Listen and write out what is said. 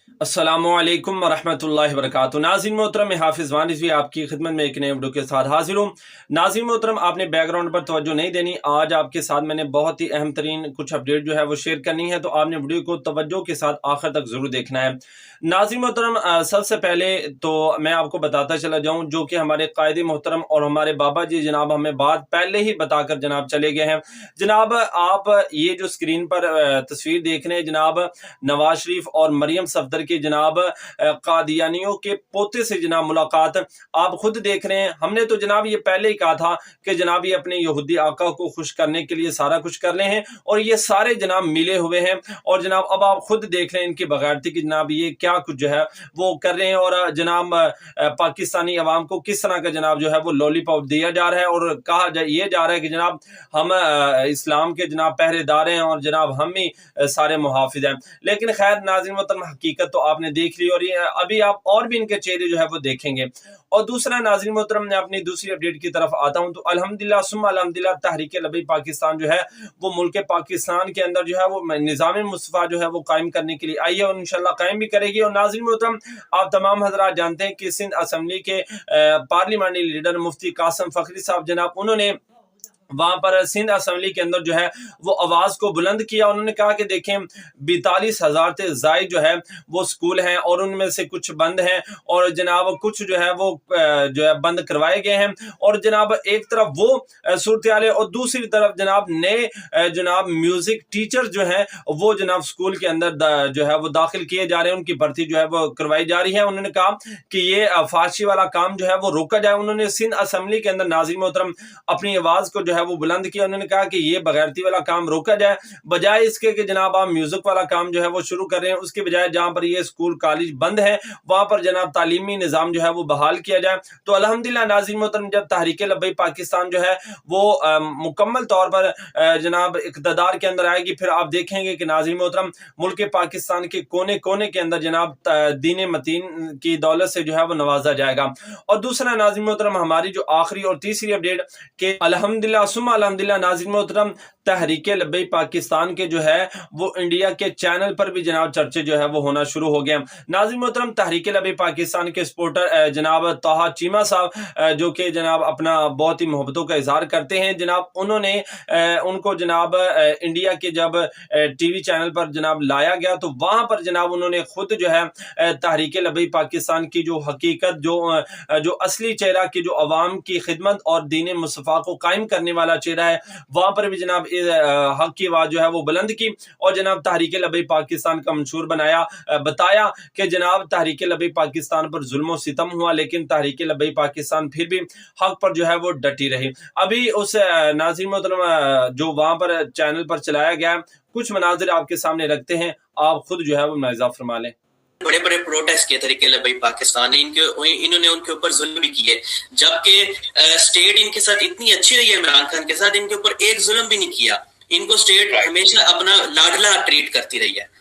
अस्सलामुअलैकुम वरहमतुल्लाहि वबरकातुहू। नाज़रीन मोहतरम, मैं हाफिज़ वानिस आपकी खिदमत में एक नए वीडियो के साथ हाजिर हूँ। नाज़रीन मोहतरम, आपने बैकग्राउंड पर तवज्जो नहीं देनी। आज आपके साथ मैंने बहुत ही अहम तरीन कुछ अपडेट जो है वो शेयर करनी है, तो आपने वीडियो को तवज्जो के साथ आखिर तक ज़रूर देखना है। नाज़रीन मोहतरम, सबसे पहले तो मैं आपको बताता चला जाऊँ, जो कि हमारे कायदे मोहतरम और हमारे बाबा जी जनाब हमें बात पहले ही बताकर जनाब चले गए हैं। जनाब, आप ये जो स्क्रीन पर तस्वीर देख रहे हैं जनाब, नवाज शरीफ और मरियम सफदर की जनाब कादियानियों के पोते से जनाब मुलाकात आप खुद देख रहे हैं। हमने तो जनाब ये पहले ही कहा था कि जनाब ये अपने यहूदी आका को खुश करने के लिए सारा कुछ कर रहे हैं, और ये सारे जनाब मिले हुए हैं। और जनाब अब आप खुद देख रहे हैं इनकी बगैरती की जनाब ये क्या कुछ जो है वो कर रहे हैं, और जनाब पाकिस्तानी अवाम को किस तरह का जनाब जो है वो लॉलीपॉप दिया जा रहा है, और ये जा रहा है कि जनाब हम इस्लाम के जनाब पहरेदार हैं और जनाब हम ही सारे मुहाफिज हैं। लेकिन खैर नाज़रीन मोहतरम, हकीकत तो आपने देख ली, और ये अभी आप और भी इनके चेहरे जो है वो देखेंगे। और दूसरा नाज़रीन मोहतरम, मैं अपनी दूसरी अपडेट की तरफ आता हूं, तो अल्हम्दुलिल्लाह सुम्मा अल्हम्दुलिल्लाह तहरीक लबई पाकिस्तान जो है वो मुल्क पाकिस्तान के अंदर जो है वो निज़ाम मुस्तफ़ा जो है वो कायम करने के लिए आई है, और इंशाल्लाह कायम भी करेगी। और नाज़रीन मोहतरम, आप तमाम हज़रात जानते हैं कि सिंध असम्बली के पार्लियामानी लीडर मुफ्ती कासिम फ़खरी साहब जनाब, उन्होंने वहां पर सिंध असम्बली के अंदर जो है वो आवाज को बुलंद किया। उन्होंने कहा कि देखें, 42,000 से जायद जो है वो स्कूल हैं, और उनमें से कुछ बंद हैं, और जनाब कुछ जो है वो जो है बंद करवाए गए हैं। और जनाब एक तरफ वो सूरत हाल है, और दूसरी तरफ जनाब नए जनाब म्यूजिक टीचर जो हैं वो जनाब स्कूल के अंदर जो है वो दाखिल किए जा रहे हैं, उनकी भर्ती जो है वो करवाई जा रही है। उन्होंने कहा कि ये फाशी वाला काम जो है वो रोका जाए। उन्होंने सिंध असम्बली के अंदर नाज़रीन मोहतरम अपनी आवाज को जो है वो बुलंद किया। उन्होंने कहा कि ये बगैरती वाला काम रोका जाए, बजाय इसके कि जनाब आप म्यूजिक वाला काम जो है वो शुरू कर रहे हैं, उसके बजाय जहां पर ये स्कूल कॉलेज बंद है वहां पर जनाब तालीमी निज़ाम जो है वो बहाल किया जाए। तो अल्हम्दुलिल्लाह नाज़रीन मोहतरम, जब तहरीक लब्बई पाकिस्तान जो है वो मुकम्मल तौर पर जनाब इक़्तिदार के अंदर आएगी, फिर आप देखेंगे कि नाज़रीन मोहतरम मुल्क पाकिस्तान के कोने कोने के अंदर जनाब दीन मतीन की दौलत से जो है वो नवाजा जाएगा। और दूसरा नाज़रीन मोहतरम, हमारी जो आखिरी और तीसरी अपडेट के अल्हम्दुलिल्लाह अल्हम्दुलिल्लाह नाज़रीन मोहतरम, तहरीक लब्बई पाकिस्तान के जो है वो इंडिया के चैनल पर भी जनाब चर्चे जो है वो होना शुरू हो गए। नाज़रीन मोहतरम, तहरीक लब्बई पाकिस्तान के सपोर्टर जनाब ताहा चीमा साहब, जो कि जनाब अपना बहुत ही मोहब्बतों का इजहार करते हैं, जनाब उन्होंने उनको जनाब इंडिया के जब टीवी चैनल पर जनाब लाया गया, तो वहां पर जनाब उन्होंने खुद जो है तहरीक लब्बई पाकिस्तान की जो हकीकत, जो असली चेहरा की जो अवाम की खिदमत और दीन मुस्तफ़ा को कायम करने वाला चेहरा है, वहां पर भी जनाब हक की आवाज जो है वो बुलंद की, और जनाब तहरीक लब्बई पाकिस्तान का मंशूर बताया कि जनाब तहरीक लब्बई पाकिस्तान पर जुल्म सितम हुआ, लेकिन तहरीक लब्बई पाकिस्तान फिर भी हक पर जो है वो डटी रही। अभी उस नाज़रीन मोहतरम जो वहां पर चैनल पर चलाया गया, कुछ मनाजिर आपके सामने रखते हैं, आप खुद जो है वो मुलाहिजा फरमा लें। बड़े बड़े प्रोटेस्ट किए तरीके लबई पाकिस्तान ने, इन्होंने उनके ऊपर जुल्म भी किए, जबकि स्टेट इनके साथ इतनी अच्छी रही है, इमरान खान के साथ इनके ऊपर एक जुल्म भी नहीं किया। इनको स्टेट हमेशा अपना लाडला ट्रीट करती रही है।